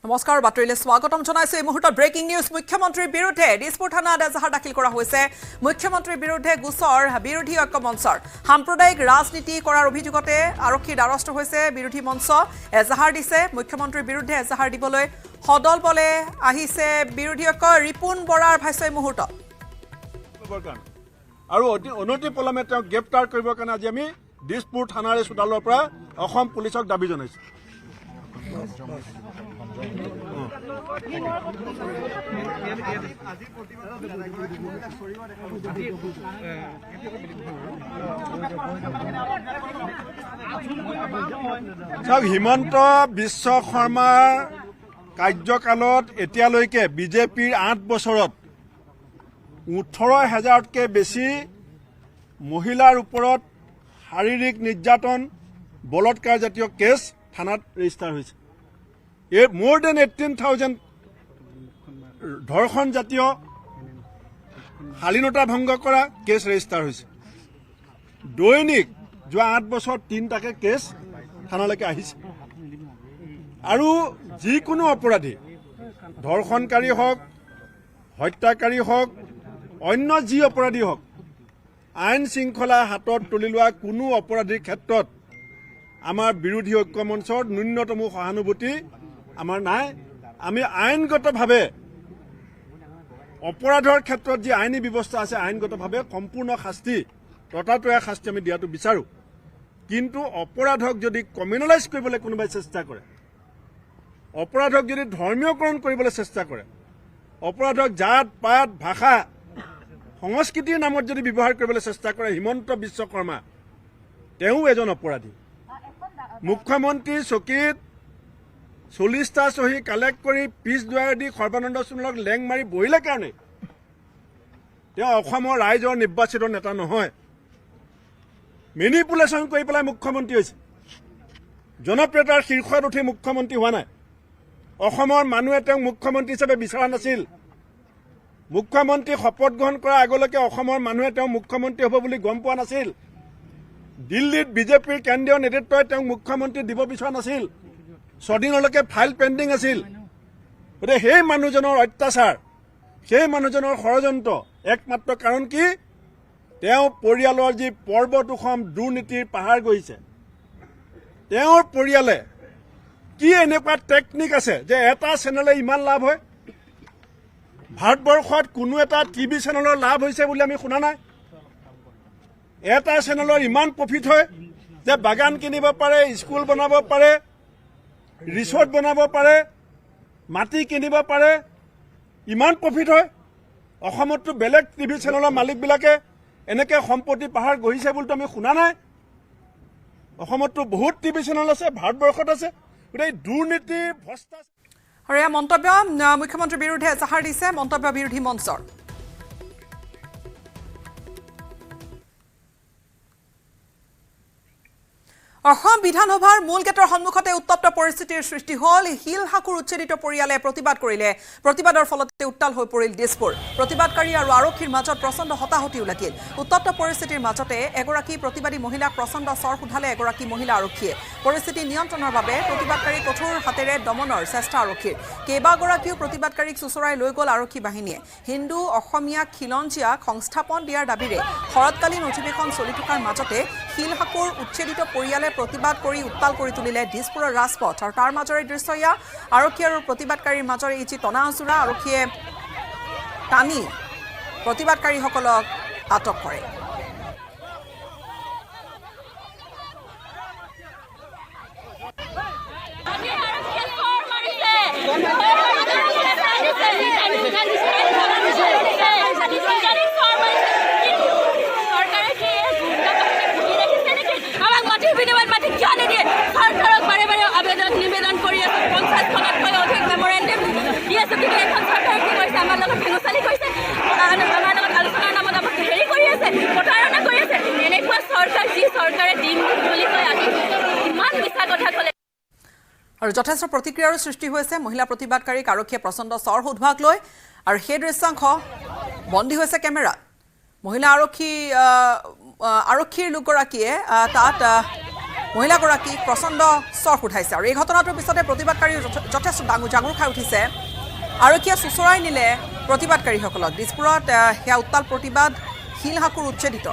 নমস্কাৰ বাতৰিলৈ স্বাগতম জনাইছো এই মুহূৰ্তত ব্ৰেকিং নিউজ মুখ্যমন্ত্ৰীৰ বিৰুদ্ধে দিছপুৰ থানাত এজাহাৰ দাখিল কৰা হৈছে মুখ্যমন্ত্ৰীৰ বিৰুদ্ধে গোচৰ বিৰোধী ঐক্য মঞ্চৰ সাম্প্ৰদায়িক ৰাজনীতি কৰাৰ অভিযোগতে আৰক্ষীৰ দ্বাৰস্থ হৈছে বিৰোধী মঞ্চ এজাহাৰ দিছে মুখ্যমন্ত্ৰীৰ বিৰুদ্ধে এজাহাৰ দিবলৈ সদল বলে আহিছে বিৰোধী ঐক্য ৰিপুন বৰাৰ ভাষ্য এই মুহূৰ্তত আৰু অনতি পলমে তেওঁক গ্ৰেপ্তাৰ কৰিবৰ কাৰণে আজি আমি দিছপুৰ থানাৰ চোতালৰ পৰা অসম পুলিচক দাবী জনাইছো হিমন্ত বিশ্ব শৰ্মাৰ কাৰ্যকালত এতিয়ালৈকে বিজেপিৰ 8 বছৰত 18,000তকৈ বেছি মহিলাৰ ওপৰত শাৰীৰিক নিৰ্যাতন বলৎকাৰ জাতীয় কেছ থানাত ৰেজিষ্টাৰ হৈছে more than 18,000 ধৰ্ষণ জাতীয় শালীনতা ভংগ কৰা কেছ ৰেজিষ্টাৰ হৈছে দৈনিক যোৱা 8 বছৰ 3টাকে কেছ থানালৈকে আহিছে আৰু যিকোনো অপৰাধী ধৰ্ষণকাৰী হওক হত্যাকাৰী হওক অন্য যি অপৰাধী হওক আইন শৃংখলা হাতত তুলি লোৱা কোনো অপৰাধীৰ ক্ষেত্ৰত আমাৰ বিৰোধী ঐক্য মঞ্চৰ ন্যূনতম সহানুভূতি আমাৰ নাই আমি আইনগতভাৱে অপৰাধৰ ক্ষেত্ৰত যি আইনী ব্যৱস্থা আছে আইনগতভাৱে সম্পূৰ্ণ শাস্তি ততাতৈয়া শাস্তি আমি দিয়াটো বিচাৰো কিন্তু অপৰাধক যদি কমিউনেলাইজ কৰিবলৈ কোনোবাই চেষ্টা কৰে অপৰাধক যদি ধৰ্মীয়কৰণ কৰিবলৈ চেষ্টা কৰে অপৰাধক জাত পাত ভাষা সংস্কৃতিৰ নামত যদি ব্যৱহাৰ কৰিবলৈ চেষ্টা কৰে হিমন্ত বিশ্ব শৰ্মা তেওঁ এজন অপৰাধী মুখ্যমন্ত্ৰীৰ চকীত 40টা চহী কালেক্ট কৰি পিছ দুৱাৰে দি সৰ্বানন্দ সোণোৱালক লেং মাৰি বহিলে কাৰণে তেওঁ অসমৰ ৰাইজৰ নিৰ্বাচিত নেতা নহয় মেনিপুলেশ্যন কৰি পেলাই মুখ্যমন্ত্ৰী হৈছে জনপ্ৰিয়তাৰ শীৰ্ষত উঠি মুখ্যমন্ত্ৰী হোৱা নাই অসমৰ মানুহে তেওঁক মুখ্যমন্ত্ৰী হিচাপে বিচৰা নাছিল মুখ্যমন্ত্ৰী শপত গ্ৰহণ কৰাৰ আগলৈকে অসমৰ মানুহে তেওঁ মুখ্যমন্ত্ৰী হ'ব বুলি গম পোৱা নাছিল দিল্লীত বিজেপিৰ কেন্দ্ৰীয় নেতৃত্বই তেওঁক মুখ্যমন্ত্ৰী দিব বিচৰা নাছিল 6 দিনলৈকে ফাইল পেণ্ডিং আছিল গতিকে সেই মানুহজনৰ অত্যাচাৰ সেই মানুহজনৰ ষড়যন্ত্ৰ একমাত্ৰ কাৰণ কি তেওঁ পৰিয়ালৰ যি পৰ্বতোষম দুৰ্নীতিৰ পাহাৰ গৈছে তেওঁৰ পৰিয়ালে কি এনেকুৱা টেকনিক আছে যে এটা চেনেলে ইমান লাভ হয় ভাৰতবৰ্ষত কোনো এটা টিভি চেনেলৰ লাভ হৈছে বুলি আমি শুনা নাই এটা চেনেলৰ ইমান প্ৰফিট হয় যে বাগান কিনিব পাৰে স্কুল বনাব পাৰে ৰিসৰ্ট বনাব পাৰে মাটি কিনিব পাৰে ইমান প্ৰফিট হয় অসমতো বেলেগ টিভি চেনেলৰ মালিকবিলাকে এনেকৈ সম্পত্তি পাহাৰ গঢ়িছে বুলিতো আমি শুনা নাই অসমতো বহুত টিভি চেনেল আছে ভাৰতবৰ্ষত আছে গতিকে দুৰ্নীতি ভ্ৰষ্টাচাৰ আৰু এই মন্তব্য মুখ্যমন্ত্ৰীৰ বিৰুদ্ধে এজাহাৰ দিছে মন্তব্য বিৰোধী মঞ্চৰ অসম বিধানসভাৰ মূল গেটৰ সন্মুখতে উত্তপ্ত পৰিস্থিতিৰ সৃষ্টি হ'ল শিলহাকুৰ উচ্ছেদিত পৰিয়ালে প্ৰতিবাদ কৰিলে প্ৰতিবাদৰ ফলতে উত্তাল হৈ পৰিল দিছপুৰ প্ৰতিবাদকাৰী আৰু আৰক্ষীৰ মাজত প্ৰচণ্ড হতাহতিও লাগিল উত্তপ্ত পৰিস্থিতিৰ মাজতে এগৰাকী প্ৰতিবাদী মহিলাক প্ৰচণ্ড চৰ সোধালে এগৰাকী মহিলা আৰক্ষীয়ে পৰিস্থিতি নিয়ন্ত্ৰণৰ বাবে প্ৰতিবাদকাৰী কঠোৰ হাতেৰে দমনৰ চেষ্টা আৰক্ষীৰ কেইবাগৰাকীও প্ৰতিবাদকাৰীক চুচৰাই লৈ গ'ল আৰক্ষী বাহিনীয়ে হিন্দু অসমীয়া খিলঞ্জীয়াক সংস্থাপন দিয়াৰ দাবীৰে শৰৎকালীন অধিৱেশন চলি থকাৰ মাজতে শিলহাকুৰ উচ্ছেদিত পৰিয়ালে প্ৰতিবাদ কৰি উত্তাল কৰি তুলিলে দিছপুৰৰ ৰাজপথ আৰু তাৰ মাজৰে দৃশ্য ইয়া আৰক্ষী আৰু প্ৰতিবাদকাৰীৰ মাজৰে এই যি টনা আঁচোৰা আৰক্ষীয়ে টানি প্ৰতিবাদকাৰীসকলক আটক কৰে আৰু যথেষ্ট প্ৰতিক্ৰিয়াৰ সৃষ্টি হৈছে মহিলা প্ৰতিবাদকাৰীক আৰক্ষীয়ে প্ৰচণ্ড চৰ সোধোৱাক লৈ আৰু সেই দৃশ্যাংশ বন্দী হৈছে কেমেৰাত মহিলা আৰক্ষীৰ লোকগৰাকীয়ে তাত মহিলাগৰাকীক প্ৰচণ্ড চখ উঠাইছে আৰু এই ঘটনাটোৰ পিছতে প্ৰতিবাদকাৰী যথেষ্ট জাঙুৰ খাই উঠিছে আৰক্ষীয়ে চুচৰাই নিলে প্ৰতিবাদকাৰীসকলক দিছপুৰত সেয়া উত্তাল প্ৰতিবাদ শিল হাকুৰ উচ্ছেদিত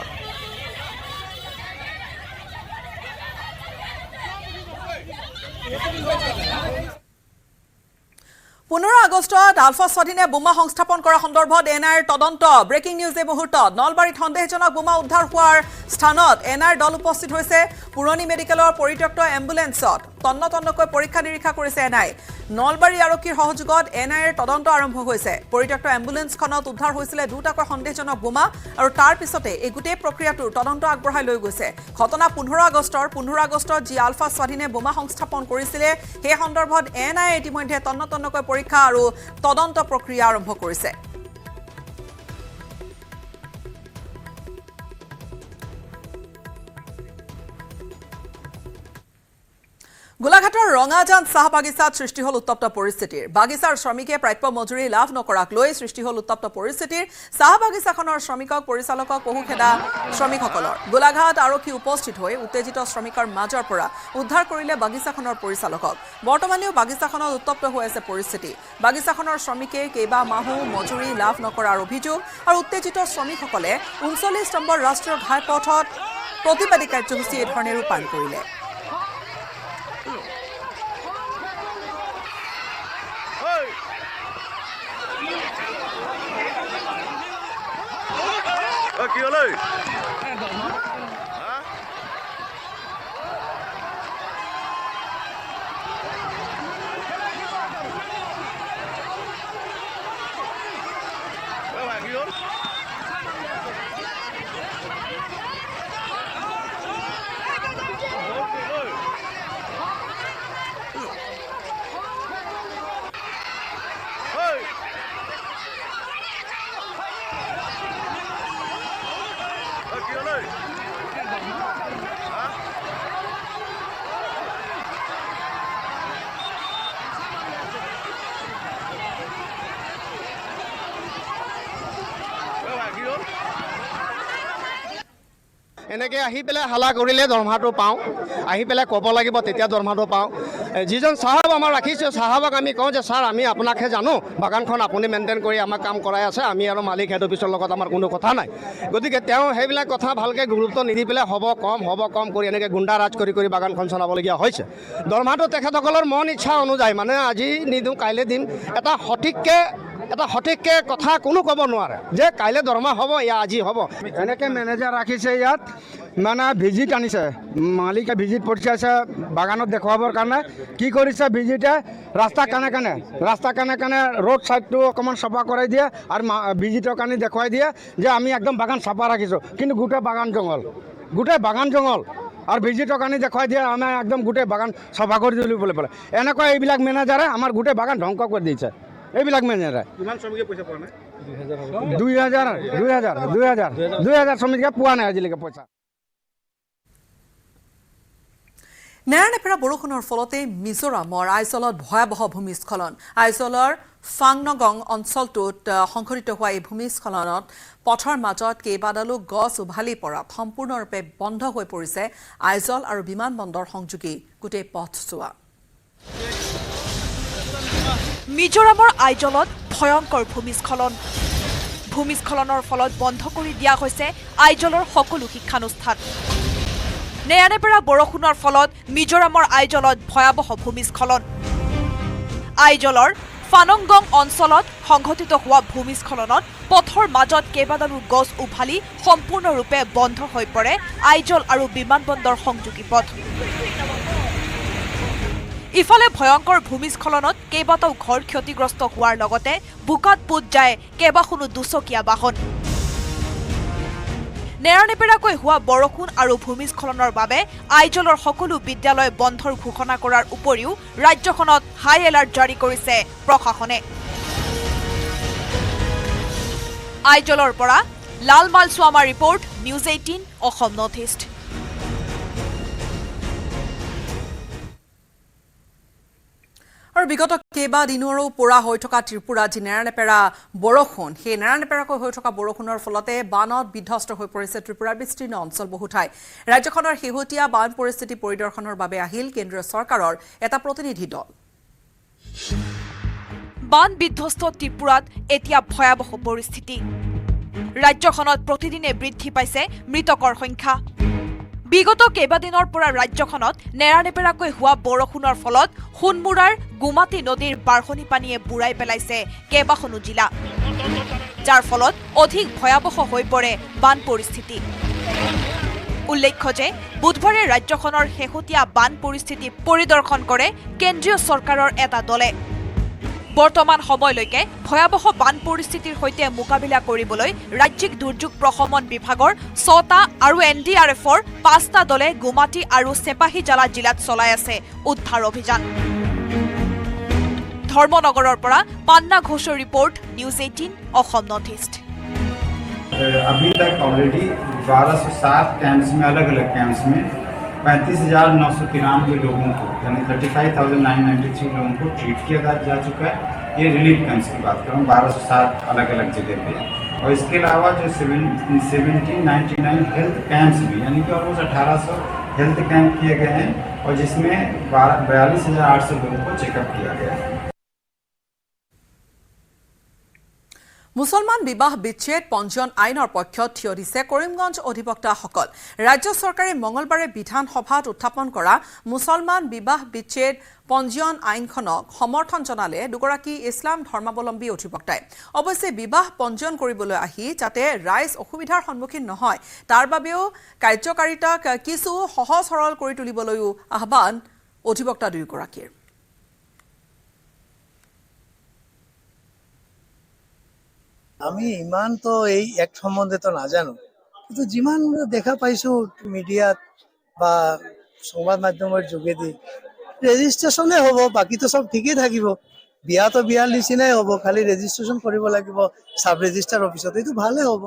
15 আগষ্টত আলফা স্বাধীনে বোমা সংস্থাপন কৰা সন্দৰ্ভত এনআইৰ তদন্ত ব্ৰেকিং নিউজ এই মুহূৰ্তত নলবাৰীত সন্দেহজনক বোমা উদ্ধাৰ হোৱাৰ স্থানত এনআইৰ দল উপস্থিত হৈছে পুৰণি মেডিকেলৰ পৰিত্যক্ত এম্বুলেন্সত তন্নতন্নকৈ পৰীক্ষা নিৰীক্ষা কৰিছে এনআই নলবাৰী আৰক্ষীৰ সহযোগত এনআইৰ তদন্ত আৰম্ভ হৈছে পৰিত্যক্ত এম্বুলেন্সখনত উদ্ধাৰ হৈছিল দুটাকৈ সন্দেহজনক বোমা আৰু তাৰ পিছতে এই গোটেই প্ৰক্ৰিয়াটোৰ তদন্ত আগবঢ়াই লৈ গৈছে ঘটনা 15 আগষ্টত যি আলফা স্বাধীনে বোমা সংস্থাপন কৰিছিল সেই সন্দৰ্ভত এনআই ইতিমধ্যে তন্নতন্নকৈ পৰীক্ষা আৰু তদন্ত প্ৰক্ৰিয়া আৰম্ভ কৰিছে গোলাঘাটৰ ৰঙাজান চাহ বাগিচাত সৃষ্টি হল উত্তপ্ত পৰিস্থিতিৰ বাগিচাৰ শ্ৰমিকে প্ৰাপ্য মজুৰি লাভ নকৰাক লৈ সৃষ্টি হল উত্তপ্ত পৰিস্থিতিৰ চাহ বাগিচাখনৰ শ্ৰমিকক পৰিচালকক পহুখেদা শ্ৰমিকসকলৰ গোলাঘাট আৰক্ষী উপস্থিত হৈ উত্তেজিত শ্ৰমিকৰ মাজৰ পৰা উদ্ধাৰ কৰিলে বাগিচাখনৰ পৰিচালকক বৰ্তমানেও বাগিচাখনত উত্তপ্ত হৈ আছে পৰিস্থিতি বাগিচাখনৰ শ্ৰমিকে কেইবা মাহো মজুৰি লাভ নকৰাৰ অভিযোগ আৰু উত্তেজিত শ্ৰমিকসকলে 39 নম্বৰ ৰাষ্ট্ৰীয় ঘাইপথত প্ৰতিবাদী কাৰ্যসূচী এই ধৰণে ৰূপায়ণ কৰিলে কি হলো এনেকৈ আহি পেলাই হালা কৰিলে দৰমহাটো পাওঁ আহি পেলাই ক'ব লাগিব তেতিয়া দৰমহাটো পাওঁ যিজন চাহাব আমাৰ ৰাখিছোঁ চাহাবক আমি কওঁ যে ছাৰ আমি আপোনাকহে জানো বাগানখন আপুনি মেইনটেইন কৰি আমাক কাম কৰাই আছে আমি আৰু মালিক হেড অফিচৰ লগত আমাৰ কোনো কথা নাই গতিকে তেওঁ সেইবিলাক কথা ভালকৈ গুৰুত্ব নিদি পেলাই হ'ব কম কৰি এনেকৈ গুণ্ডাৰাজ কৰি বাগানখন চলাবলগীয়া হৈছে দৰমহাটো তেখেতসকলৰ মন ইচ্ছা অনুযায়ী মানে আজি নিদিওঁ কাইলৈ দিম এটা সঠিককৈ কথা কোনো ক'ব নোৱাৰে যে কাইলৈ দৰমহা হ'ব ইয়া আজি হ'ব এনেকৈ মেনেজাৰ ৰাখিছে ইয়াত মানে ভিজিট আনিছে মালিকে ভিজিট পঠিয়াইছে বাগানত দেখুৱাবৰ কাৰণে কি কৰিছে ভিজিটে ৰাস্তা কাণে ৰোড ছাইডটো অকণমান চাফা কৰাই দিয়ে আৰু ভিজিটৰ কাৰণে দেখুৱাই দিয়ে যে আমি একদম বাগান চাফা ৰাখিছোঁ কিন্তু গোটেই বাগান জংঘল আৰু ভিজিটৰ কাৰণে দেখুৱাই দিয়ে আমি একদম গোটেই বাগান চাফা কৰি দিলোঁ বুলি পেলাই এনেকুৱা এইবিলাক মেনেজাৰে আমাৰ গোটেই বাগান ধ্বংস কৰি দিছে এইবিলাক মেনেজাৰে কিমান শ্ৰমিকে পইচা পোৱা নাই 2000 শ্ৰমিকে পোৱা নাই আজিলৈকে পইচা নেৰানেপেৰা বৰষুণৰ ফলতে মিজোৰামৰ আইজলত ভয়াৱহ ভূমিস্খলন আইজলৰ ফাংনগং অঞ্চলটোত সংঘটিত হোৱা এই ভূমিস্খলনত পথৰ মাজত কেইবাডালো গছ উভালি পৰাত সম্পূৰ্ণৰূপে বন্ধ হৈ পৰিছে আইজল আৰু বিমানবন্দৰ সংযোগী গোটেই পথছোৱা মিজোৰামৰ আইজলত ভয়ংকৰ ভূমিস্খলনৰ ফলত বন্ধ কৰি দিয়া হৈছে আইজলৰ সকলো শিক্ষানুষ্ঠান নেৰানেপেৰা বৰষুণৰ ফলত মিজোৰামৰ আইজলত ভয়াৱহ ভূমিস্খলন আইজলৰ ফানংগং অঞ্চলত সংঘটিত হোৱা ভূমিস্খলনত পথৰ মাজত কেইবাডালো গছ উভালি সম্পূৰ্ণৰূপে বন্ধ হৈ পৰে আইজল আৰু বিমানবন্দৰ সংযোগী পথ ইফালে ভয়ংকৰ ভূমিস্খলনত কেইবাটাও ঘৰ ক্ষতিগ্ৰস্ত হোৱাৰ লগতে বুকাত পুত যায় কেইবাখনো দুচকীয়া বাহন নেৰানেপেৰাকৈ হোৱা বৰষুণ আৰু ভূমিস্খলনৰ বাবে আইজলৰ সকলো বিদ্যালয় বন্ধৰ ঘোষণা কৰাৰ উপৰিও ৰাজ্যখনত হাই এলাৰ্ট জাৰি কৰিছে প্ৰশাসনে আইজলৰ পৰা Lal Malsawma report news 18 Assam north east আৰু বিগত কেইবাদিনৰো পৰা হৈ থকা ত্ৰিপুৰা যি নেৰানেপেৰা বৰষুণ সেই নেৰানেপেৰাকৈ হৈ থকা বৰষুণৰ ফলতে বানত বিধ্বস্ত হৈ পৰিছে ত্ৰিপুৰাৰ বিস্তীৰ্ণ অঞ্চল বহু ঠাই ৰাজ্যখনৰ শেহতীয়া বান পৰিস্থিতি পৰিদৰ্শনৰ বাবে আহিল কেন্দ্ৰীয় চৰকাৰৰ এটা প্ৰতিনিধি দল বান বিধ্বস্ত ত্ৰিপুৰাত এতিয়া ভয়াৱহ পৰিস্থিতি ৰাজ্যখনত প্ৰতিদিনে বৃদ্ধি পাইছে মৃতকৰ সংখ্যা বিগত কেইবাদিনৰ পৰা ৰাজ্যখনত নেৰানেপেৰাকৈ হোৱা বৰষুণৰ ফলত সোণমুৰাৰ গুমাটি নদীৰ বাঢ়নি পানীয়ে বুৰাই পেলাইছে কেইবাখনো জিলা যাৰ ফলত অধিক ভয়াৱহ হৈ পৰে বান পৰিস্থিতি উল্লেখ্য যে বুধবাৰে ৰাজ্যখনৰ শেহতীয়া বান পৰিস্থিতি পৰিদৰ্শন কৰে কেন্দ্ৰীয় চৰকাৰৰ এটা দলে বৰ্তমান সময়লৈকে ভয়াৱহ বান পৰিস্থিতিৰ সৈতে মোকাবিলা কৰিবলৈ ৰাজ্যিক দুৰ্যোগ প্ৰশমন বিভাগৰ 6টা আৰু NDRFৰ 5টা দলে গুমাটি আৰু চেপাহীজালা জিলাত চলাই আছে উদ্ধাৰ অভিযান ধৰ্মনগৰৰ পৰা পান্না ঘোষৰ report news 18 Assam north east अभी तक ऑलरेडी 1207 कैंप्स में अलग अलग कैंप्स में 35,993 लोगों को यानी 35,993 लोगों को ट्रीट किया जा चुका है ये रिलीफ कैंप्स की बात कर रहा हूँ 1207 अलग अलग जगह पे और इसके अलावा जो 1799 हेल्थ कैंप्स भी यानी कि ऑलमोस्ट 1800 हेल्थ कैंप किए गए हैं और जिसमें 42,800 लोगों को चेकअप किया गया है মুছলমান বিবাহ বিচ্ছেদ পঞ্জীয়ন আইনৰ পক্ষত থিয় দিছে কৰিমগঞ্জ অধিবক্তাসকল ৰাজ্য চৰকাৰে মঙলবাৰে বিধানসভাত উত্থাপন কৰা মুছলমান বিবাহ বিচ্ছেদ পঞ্জীয়ন আইনখনক সমৰ্থন জনালে দুগৰাকী ইছলাম ধৰ্মাৱলম্বী অধিবক্তাই অৱশ্যে বিবাহ পঞ্জীয়ন কৰিবলৈ আহি যাতে ৰাইজ অসুবিধাৰ সন্মুখীন নহয় তাৰ বাবেও কাৰ্যকাৰিতাক কিছু সহজ সৰল কৰি তুলিবলৈও আহ্বান অধিবক্তা দুয়োগৰাকীৰ আমি ইমান তো এই এক সম্বন্ধে তো নাজানো কিন্তু যিমান দেখা পাইছো মিডিয়াত বা সংবাদ মাধ্যমৰ যোগেদি ৰেজিষ্ট্ৰেশ্যনে হ'ব বাকীতো সব ঠিকই থাকিব বিয়াতো বিয়াৰ নিচিনাই হ'ব খালি ৰেজিষ্ট্ৰেশ্যন কৰিব লাগিব সাব ৰেজিষ্টাৰ অফিচত এইটো ভালে হ'ব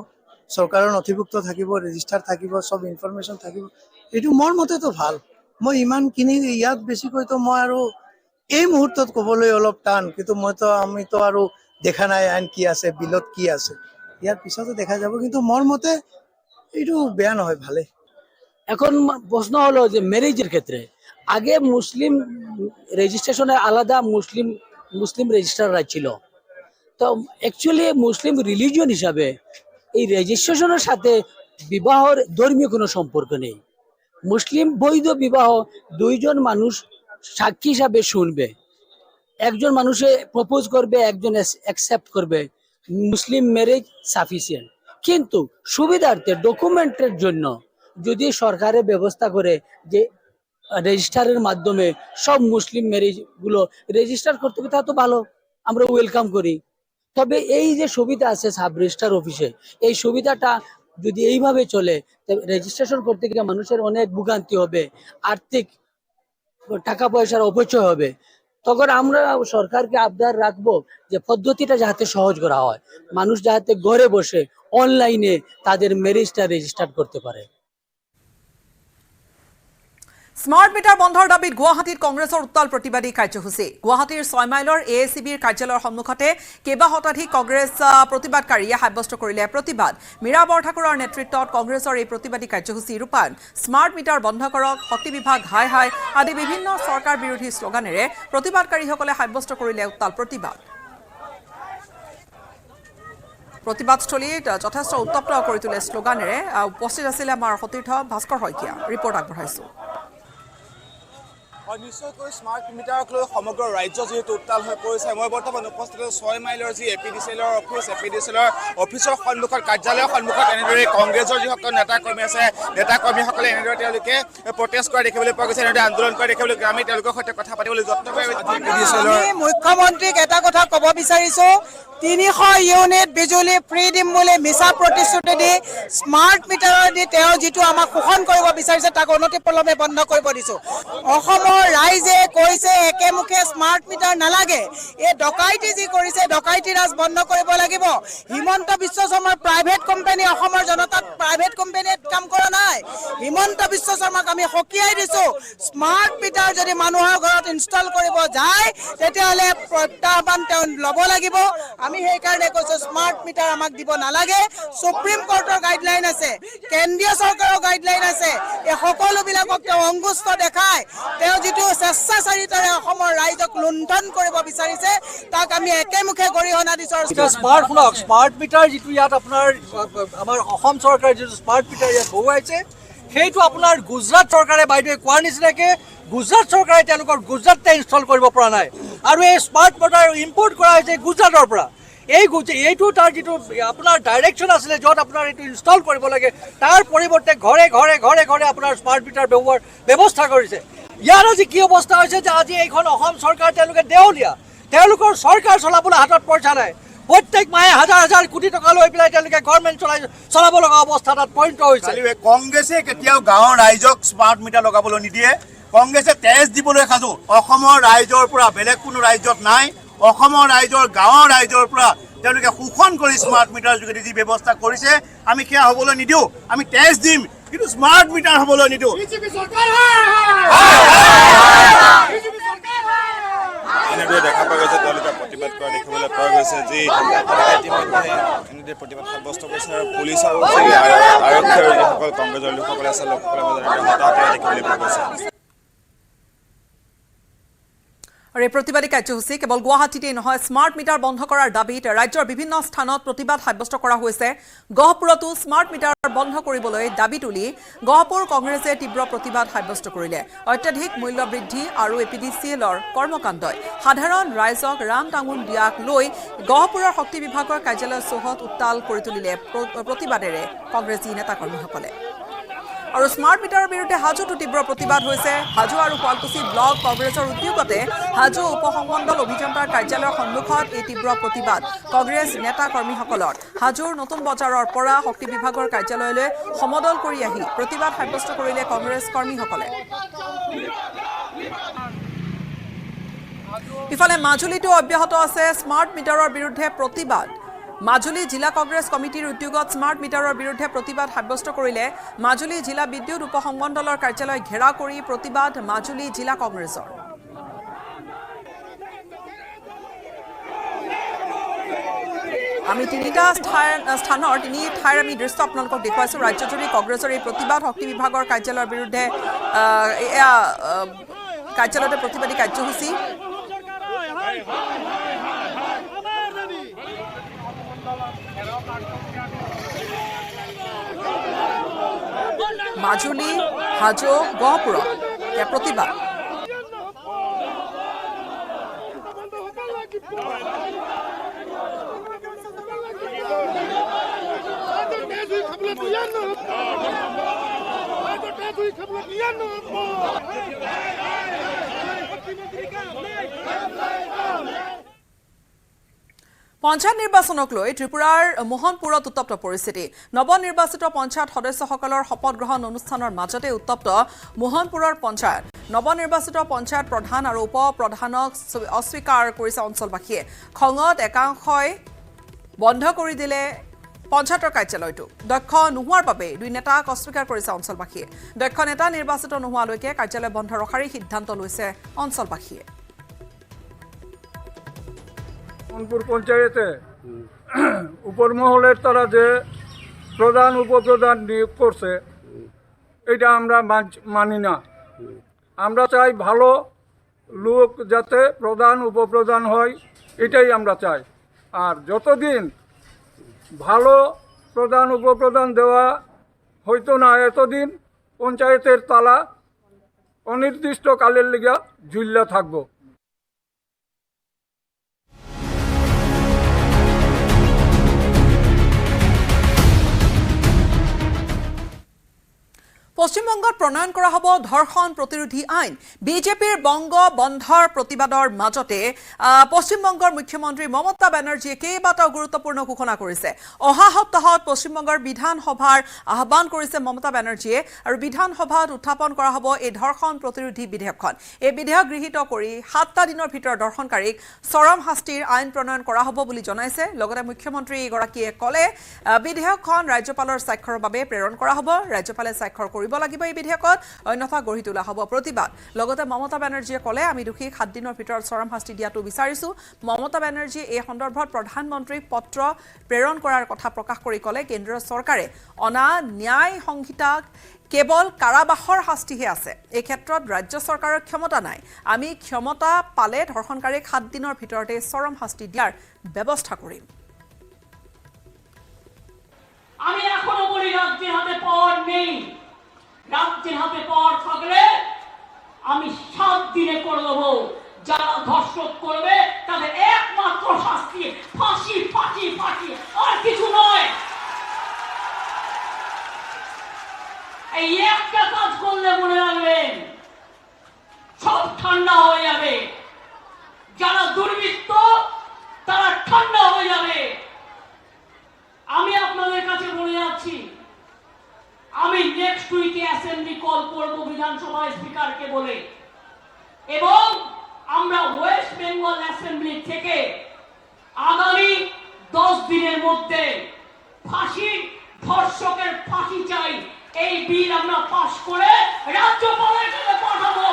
চৰকাৰৰ নথিভুক্ত থাকিব ৰেজিষ্টাৰ থাকিব সব ইনফৰমেশ্যন থাকিব এইটো মোৰ মতেতো ভাল মই ইমানখিনি ইয়াত বেছিকৈ তো মই আৰু এই মুহূৰ্তত ক'বলৈ অলপ টান কিন্তু আমিতো আৰু দেখা নাই আইন কি আছে বিলত কি আছে ইয়াৰ পিছতো দেখা যাব কিন্তু মোৰ মতে এইটো বেয়া নহয় ভালে এখন প্রশ্ন হলো যে ম্যারেজের ক্ষেত্রে আগে মুসলিম রেজিস্ট্রেশনের আলাদা মুসলিম রেজিস্ট্রাররা ছিল তো অ্যাকচুয়ালি মুসলিম রিলিজিয়ন হিসাবে এই রেজিস্ট্রেশনের সাথে বিবাহর ধর্মীয় কোনো সম্পর্ক নেই মুসলিম বৈধ বিবাহ দুইজন মানুষ সাক্ষী হিসাবে শুনবে একজন মানুষে প্রপোজ করবে একজন অ্যাকসেপ্ট করবে মুসলিম ম্যারেজ সাফিসিয়েন্ট কিন্তু সুবিধার্থে ডকুমেন্টের জন্য যদি সরকারের ব্যবস্থা করে যে রেজিস্টারের মাধ্যমে সব মুসলিম ম্যারেজ গুলো রেজিস্টার করতে হবে তা তো ভালো আমরা ওয়েলকাম করি তবে এই যে সুবিধা আছে সাব রেজিস্টার অফিসে এই সুবিধাটা যদি এইভাবে চলে রেজিস্ট্রেশন করতে গিয়ে মানুষের অনেক ভোগান্তি হবে আর্থিক টাকা পয়সার অপচয় হবে তখন আমরা সরকারকে আবদার রাখবো যে পদ্ধতিটা যাতে সহজ করা হয় মানুষ যাতে ঘরে বসে অনলাইনে তাদের ম্যারেজটা রেজিস্টার করতে পারে স্মার্ট মিটার বন্ধৰ দাবীত গুৱাহাটীত কংগ্ৰেছৰ উত্তাল প্ৰতিবাদী কাৰ্যসূচী গুৱাহাটীৰ 6 মাইলৰ AACBৰ কাৰ্যালয়ৰ সন্মুখতে কেইবা শতাধিক কংগ্ৰেছ প্ৰতিবাদকাৰীয়ে সাব্যস্ত কৰিলে প্ৰতিবাদ মীৰা বৰঠাকুৰৰ নেতৃত্বত কংগ্ৰেছৰ এই প্ৰতিবাদী কাৰ্যসূচী ৰূপায়ণ স্মাৰ্ট মিটাৰ বন্ধ কৰক শক্তি বিভাগ হাই হাই আদি বিভিন্ন চৰকাৰ বিৰোধী শ্লোগানেৰে প্ৰতিবাদকাৰীসকলে সাব্যস্ত কৰিলে উত্তাল প্ৰতিবাদ প্ৰতিবাদস্থলীত যথেষ্ট উত্তপ্ত কৰি তুলে শ্লোগানেৰে উপস্থিত আছিল আমাৰ সতীৰ্থ ভাস্কৰ শইকীয়া ৰিপৰ্ট আগবঢ়াইছো নিশ্চয়কৈ স্মাৰ্ট মিটাৰক লৈ সমগ্ৰ ৰাজ্য যিহেতু উত্তাল হৈ পৰিছে মই বৰ্তমান উপস্থিত 6 মাইলৰ যি APDCLৰ অফিচৰ সন্মুখত কাৰ্যালয়ৰ সন্মুখত এনেদৰে কংগ্ৰেছৰ যিসকল নেতা কৰ্মী আছে নেতা কৰ্মীসকলে এনেদৰে তেওঁলোকে প্ৰটেষ্ট কৰা দেখিবলৈ পোৱা গৈছে এনেদৰে আন্দোলন কৰা দেখিবলৈ আমি তেওঁলোকৰ সৈতে কথা পাতিবলৈ যত্ন কৰি মুখ্যমন্ত্ৰীক এটা কথা ক'ব বিচাৰিছো 300 ইউনিট বিজুলী ফ্ৰী দিম বুলি মিছা প্ৰতিশ্ৰুতি দি স্মাৰ্ট মিটাৰ দি তেওঁ যিটো আমাক শোষণ কৰিব বিচাৰিছে তাক অনতিপলমে বন্ধ কৰিব দিছো অসমৰ অসমৰ ৰাইজে কৈছে একেমুখে স্মাৰ্ট মিটাৰ নালাগে। এই ডকাইতি যি কৰিছে ডকাইতি ৰাজ বন্ধ কৰিব লাগিব। হিমন্ত বিশ্ব শৰ্মাৰ প্ৰাইভেট কোম্পানী অসমৰ জনতাত প্ৰাইভেট কোম্পানীত কাম কৰা নাই। হিমন্ত বিশ্ব শৰ্মাক আমি সকীয়াই দিছোঁ, স্মাৰ্ট মিটাৰ যদি মানুহৰ ঘৰত ইনষ্টল কৰিব যায় তেতিয়াহ'লে প্ৰত্যাহ্বান তেওঁ ল'ব লাগিব। আমি সেইকাৰণে কৈছোঁ স্মাৰ্ট মিটাৰ আমাক দিব নালাগে। সুপ্ৰিম কোৰ্টৰ গাইডলাইন আছে, কেন্দ্ৰীয় চৰকাৰৰ গাইডলাইন আছে। এই সকলোবিলাকক তেওঁ অংগুষ্ঠ দেখাই তেওঁ যিটো স্বেচ্ছাচাৰিতাৰে অসমৰ ৰাইজক লুণ্ঠন কৰিব বিচাৰিছে তাক আমি একেমুখে গৰিহণা দিছোঁ। স্মাৰ্ট শুনক, স্মাৰ্ট মিটাৰ যিটো ইয়াত আপোনাৰ আমাৰ অসম চৰকাৰে যিটো স্মাৰ্ট মিটাৰ ইয়াত বহুৱাইছে সেইটো আপোনাৰ গুজৰাট চৰকাৰে বাইদেৱে কোৱাৰ নিচিনাকৈ গুজৰাট চৰকাৰে তেওঁলোকৰ গুজৰাটতে ইনষ্টল কৰিব পৰা নাই। আৰু এই স্মাৰ্ট মিটাৰ ইম্পৰ্ট কৰা হৈছে গুজৰাটৰ পৰা। এইটো তাৰ যিটো আপোনাৰ ডাইৰেকশ্যন আছিলে য'ত আপোনাৰ এইটো ইনষ্টল কৰিব লাগে তাৰ পৰিৱৰ্তে ঘৰে ঘৰে ঘৰে ঘৰে আপোনাৰ স্মাৰ্ট মিটাৰ ব্যৱহাৰ ব্যৱস্থা কৰিছে। ইয়াৰ আজি কি অৱস্থা হৈছে যে আজি এইখন অসম চৰকাৰ তেওঁলোকে দেওলীয়া, তেওঁলোকৰ চৰকাৰ চলাবলৈ হাতত পইচা নাই। প্ৰত্যেক মাহে হাজাৰ হাজাৰ কোটি টকা লৈ পেলাই তেওঁলোকে গভৰ্ণমেণ্ট চলাব লগা অৱস্থা তাত পৰিণত হৈছে। কংগ্ৰেছে কেতিয়াও গাঁৱৰ ৰাইজক স্মাৰ্ট মিটাৰ লগাবলৈ নিদিয়ে। কংগ্ৰেছে তেজ দিবলৈ সাজু। অসমৰ ৰাইজৰ পৰা বেলেগ কোনো ৰাজ্যত নাই। অসমৰ ৰাইজৰ গাঁৱৰ ৰাইজৰ পৰা তেওঁলোকে শোষণ কৰি স্মাৰ্ট মিটাৰ যোগেদি যি ব্যৱস্থা কৰিছে আমি সেয়া হ'বলৈ নিদিওঁ। আমি তেজ দিম কিন্তু স্মাৰ্ট মিটাৰ হ'বলৈ নিদিওঁ। এনেদৰে দেখা পোৱা গৈছে তেওঁলোকে প্ৰতিবাদ কৰা দেখিবলৈ পোৱা গৈছে। যি ইতিমধ্যে এনেদৰে প্ৰতিবাদ সাব্যস্ত কৰিছে আৰু পুলিচ আৰু আৰক্ষী আৰু যিসকল কংগ্ৰেছৰ লোকসকলে আছে লোকসকলৰ মাজত হতাহত দেখিবলৈ পোৱা গৈছে। আৰু এই প্ৰতিবাদী কাৰ্যসূচী কেৱল গুৱাহাটীতেই নহয়, স্মাৰ্ট মিটাৰ বন্ধ কৰাৰ দাবীত ৰাজ্যৰ বিভিন্ন স্থানত প্ৰতিবাদ সাব্যস্ত কৰা হৈছে। গহপুৰতো স্মাৰ্ট মিটাৰ বন্ধ কৰিবলৈ দাবী তুলি গহপুৰ কংগ্ৰেছে তীব্ৰ প্ৰতিবাদ সাব্যস্ত কৰিলে। অত্যাধিক মূল্য বৃদ্ধি আৰু APDCLৰ কৰ্মকাণ্ডই সাধাৰণ ৰাইজক ৰাম টাঙোন দিয়াক লৈ গহপুৰৰ শক্তি বিভাগৰ কাৰ্যালয় চৌহদ উত্তাল কৰি তুলিলে প্ৰতিবাদেৰে কংগ্ৰেছী নেতাকৰ্মীসকলে। আৰু স্মাৰ্ট মিটাৰৰ বিৰুদ্ধে হাজোতো তীব্ৰ প্ৰতিবাদ হৈছে। হাজো আৰু শুৱালকুছি ব্লক কংগ্ৰেছৰ উদ্যোগতে হাজো উপসংমণ্ডল অভিযন্তাৰ কাৰ্যালয়ৰ সন্মুখত এই তীব্ৰ প্ৰতিবাদ কংগ্ৰেছ নেতা কৰ্মীসকলৰ। হাজোৰ নতুন বজাৰৰ পৰা শক্তি বিভাগৰ কাৰ্যালয়লৈ সমদল কৰি আহি প্ৰতিবাদ সাব্যস্ত কৰিলে কংগ্ৰেছ কৰ্মীসকলে। ইফালে মাজুলীতো অব্যাহত আছে স্মাৰ্ট মিটাৰৰ বিৰুদ্ধে প্ৰতিবাদ। মাজুলী জিলা কংগ্ৰেছ কমিটিৰ উদ্যোগত স্মাৰ্ট মিটাৰৰ বিৰুদ্ধে প্ৰতিবাদ সাব্যস্ত কৰিলে। মাজুলী জিলা বিদ্যুৎ উপসংমণ্ডলৰ কাৰ্যালয় ঘেৰাও কৰি প্ৰতিবাদ মাজুলী জিলা কংগ্ৰেছৰ। আমি তিনিটা স্থানৰ তিনি ঠাইৰ আমি দৃশ্য আপোনালোকক দেখুৱাইছোঁ। ৰাজ্যজুৰি কংগ্ৰেছৰ এই প্ৰতিবাদ শক্তি বিভাগৰ কাৰ্যালয়ৰ বিৰুদ্ধে এয়া কাৰ্যালয়তে প্ৰতিবাদী কাৰ্যসূচী। মাজুলী, হাজো, গহপুৰত এয়া প্ৰতিবাদ। পঞ্চায়ত নিৰ্বাচনক লৈ ত্ৰিপুৰাৰ মোহনপুৰত উত্তপ্ত পৰিস্থিতি। নৱনিৰ্বাচিত পঞ্চায়ত সদস্যসকলৰ শপত গ্ৰহণ অনুষ্ঠানৰ মাজতে উত্তপ্ত মোহনপুৰৰ পঞ্চায়ত। নৱনিৰ্বাচিত পঞ্চায়ত প্ৰধান আৰু উপ প্ৰধানক অস্বীকাৰ কৰিছে অঞ্চলবাসীয়ে। খঙত একাংশই বন্ধ কৰি দিলে পঞ্চায়তৰ কাৰ্যালয়টো। দক্ষ নোহোৱাৰ বাবে দুই নেতাক অস্বীকাৰ কৰিছে অঞ্চলবাসীয়ে। দক্ষ নেতা নিৰ্বাচিত নোহোৱালৈকে কাৰ্যালয় বন্ধ ৰখাৰ সিদ্ধান্ত লৈছে অঞ্চলবাসীয়ে। মোহনপুর পঞ্চায়েতে উপর মহলের তারা যে প্রধান উপপ্রধান নিয়োগ করছে এটা আমরা মানি না। আমরা চাই ভালো লোক যাতে প্রধান উপপ্রধান হয়, এটাই আমরা চাই। আর যতদিন ভালো প্রধান উপপ্রধান দেওয়া হইতো না এতদিন পঞ্চায়েতের তালা অনির্দিষ্টকালের লিগা ঝুল্লা থাকবো। পশ্চিমবংগত প্ৰণয়ন কৰা হ'ব ধৰ্ষণ প্ৰতিৰোধী আইন বিজেপিৰ বংগ বন্ধৰ প্ৰতিবাদৰ মাজতে পশ্চিমবংগৰ মুখ্যমন্ত্ৰী মমতা বেনাৰ্জীয়ে কেইবাটাও গুৰুত্বপূৰ্ণ ঘোষণা কৰিছে অহা সপ্তাহত পশ্চিমবংগৰ বিধানসভাৰ আহ্বান কৰিছে মমতা বেনাৰ্জীয়ে আৰু বিধানসভাত উত্থাপন কৰা হ'ব এই ধৰ্ষণ প্ৰতিৰোধী বিধেয়কখন এই বিধেয়ক গৃহীত কৰি 7টা দিনৰ ভিতৰত ধৰ্ষণকাৰীক চৰম শাস্তিৰ আইন প্ৰণয়ন কৰা হ'ব বুলি জনাইছে লগতে মুখ্যমন্ত্ৰী গৰাকীয়ে ক'লে বিধেয়কখন ৰাজ্যপালৰ স্বাক্ষৰৰ বাবে প্ৰেৰণ কৰা হ'ব ৰাজ্যপালে স্বাক্ষৰ কৰিব লাগিব এই বিধেয়কত অন্যথা গঢ়ি তোলা হ'ব প্ৰতিবাদ লগতে মমতা বেনাৰ্জীয়ে ক'লে আমি দোষীক 7 দিনৰ ভিতৰত চৰম শাস্তি দিয়াটো বিচাৰিছো মমতা বেনাৰ্জীয়ে এই সন্দৰ্ভত প্ৰধানমন্ত্ৰীক পত্ৰ প্ৰেৰণ কৰাৰ কথা প্ৰকাশ কৰি ক'লে কেন্দ্ৰীয় চৰকাৰে অনা ন্যায় সংহিতাক কেৱল কাৰাবাসৰ শাস্তিহে আছে এই ক্ষেত্ৰত ৰাজ্য চৰকাৰৰ ক্ষমতা নাই আমি ক্ষমতা পালে ধৰ্ষণকাৰীক 7 দিনৰ ভিতৰতে চৰম শাস্তি দিয়াৰ ব্যৱস্থা কৰিম আমি এখনো বলি রাজ্যের হাতে পাওয়ার নেই রাজ্যের হাতে পাওয়ার থাকলে আমি 7 দিনে করে দেবো যারা ধর্ষক করবে তাদের একমাত্র শাস্তি ফাঁসি ফাঁসি ফাঁসি আর কিছু নয় এই একটা কাজ করলে মনে রাখবেন সব ঠান্ডা হয়ে যাবে যারা দুর্বৃত্ত তারা ঠান্ডা হয়ে যাবে আমি আপনাদের কাছে বলে যাচ্ছি আমি নেক্সট উইকে অ্যাসেম্বলি কল করব বিধানসভা স্পিকারকে বলে এবং আমরা ওয়েস্ট বেঙ্গল অ্যাসেম্বলি থেকে আগামী 10 দিনের মধ্যে ফাঁসি ধর্ষকের ফাঁসি চাই এই বিল আমরা পাস করে রাজ্যপালের কাছে পাঠাবো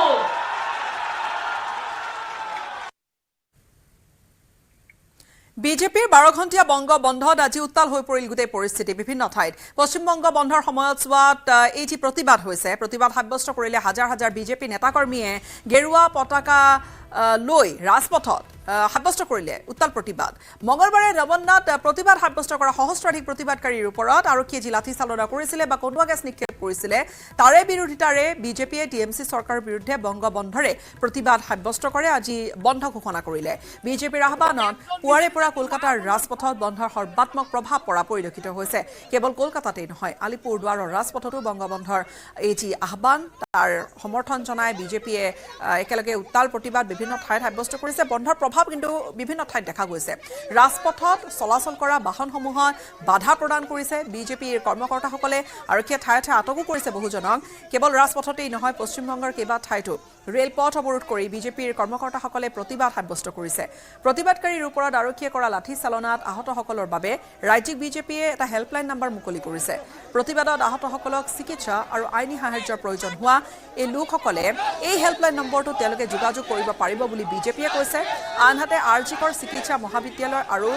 বিজেপিৰ 12 ঘণ্টীয়া বংগ বন্ধত আজি উত্তাল হৈ পৰিল গোটেই পৰিস্থিতি বিভিন্ন ঠাইত পশ্চিমবংগ বন্ধৰ সময়ত সোৱাত এই যি প্ৰতিবাদ হৈছে প্ৰতিবাদ সাব্যস্ত কৰিলে হাজাৰ হাজাৰ বিজেপি নেতাকৰ্মীয়ে গেৰুৱা পতাকা লৈ ৰাজপথত সাব্যস্ত কৰিলে উত্তাল প্ৰতিবাদ মঙলবাৰে নৱন্নাত প্ৰতিবাদ সাব্যস্ত কৰা সহস্ৰাধিক প্ৰতিবাদকাৰীৰ ওপৰত আৰক্ষীয়ে যি লাঠি চালনা কৰিছিলে বা কন্দুৱা গেছ নিক্ষেপ কৰিছিলে তাৰে বিৰোধিতাৰে বিজেপিয়ে টিএমচি চৰকাৰৰ বিৰুদ্ধে বংগ বন্ধৰে প্ৰতিবাদ সাব্যস্ত কৰে আজি বন্ধ ঘোষণা কৰিলে বিজেপিৰ আহ্বানত পুৱাৰে পৰা কলকাতাৰ ৰাজপথত বন্ধৰ সৰ্বাত্মক প্ৰভাৱ পৰা পৰিলক্ষিত হৈছে কেৱল কলকাতাতেই নহয় আলিপুৰদুৱাৰৰ ৰাজপথতো বংগ বন্ধৰ এই যি আহ্বান তাৰ সমৰ্থন জনাই বিজেপিয়ে একেলগে উত্তাল প্ৰতিবাদ বিভিন্ন ঠাইত সাব্যস্ত কৰিছে বন্ধৰ প্ৰভাৱ কিন্তু বিভিন্ন ঠাইত দেখা গৈছে ৰাজপথত চলাচল কৰা বাহনসমূহত বাধা প্ৰদান কৰিছে বিজেপিৰ কৰ্মকৰ্তাসকলে আৰক্ষীয়ে ঠায়ে ঠায়ে আটকো কৰিছে বহুজনক কেৱল ৰাজপথতেই নহয় পশ্চিমবংগৰ কেইবা ঠাইতো ৰেলপথ অৱৰোধ কৰি বিজেপিৰ কৰ্মকৰ্তাসকলে প্ৰতিবাদ সাব্যস্ত কৰিছে প্ৰতিবাদকাৰীৰ ওপৰত আৰক্ষীয়ে কৰা লাঠি চালনাত আহতসকলৰ বাবে ৰাজ্যিক বিজেপিয়ে এটা হেল্পলাইন নম্বৰ মুকলি কৰিছে প্ৰতিবাদত আহতসকলক চিকিৎসা আৰু আইনী সাহায্যৰ প্ৰয়োজন হোৱা এই লোকসকলে এই হেল্পলাইন নম্বৰটো তেওঁলোকে যোগাযোগ কৰিব পাৰিব বুলি বিজেপিয়ে কৈছে আনহাতে আৰজিকৰ চিকিৎসা মহাবিদ্যালয় আৰু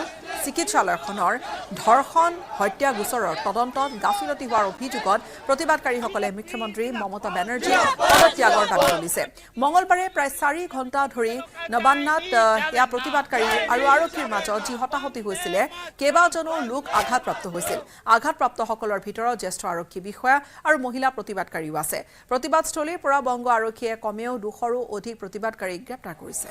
চিকিৎসালয়খনৰ ধৰ্ষণ হত্যা গোচৰৰ তদন্তত গাফিলতি হোৱাৰ অভিযোগত প্ৰতিবাদকাৰীসকলে মুখ্যমন্ত্ৰী মমতা বেনাৰ্জীৰ পদত্যাগৰ দাবী তুলিছে মঙলবাৰে প্ৰায় 4 ঘণ্টা ধৰি নবান্নাত এয়া প্ৰতিবাদকাৰী আৰু আৰক্ষীৰ মাজত যি হতাহতি হৈছিলে কেইবাজনো লোক আঘাতপ্ৰাপ্ত হৈছিল আঘাতপ্ৰাপ্তসকলৰ ভিতৰত জ্যেষ্ঠ আৰক্ষী বিষয়া আৰু মহিলা প্ৰতিবাদকাৰীও আছে প্ৰতিবাদস্থলীৰ পৰা বংগ আৰক্ষীয়ে কমেও 200ৰো অধিক প্ৰতিবাদকাৰীক গ্ৰেপ্তাৰ কৰিছে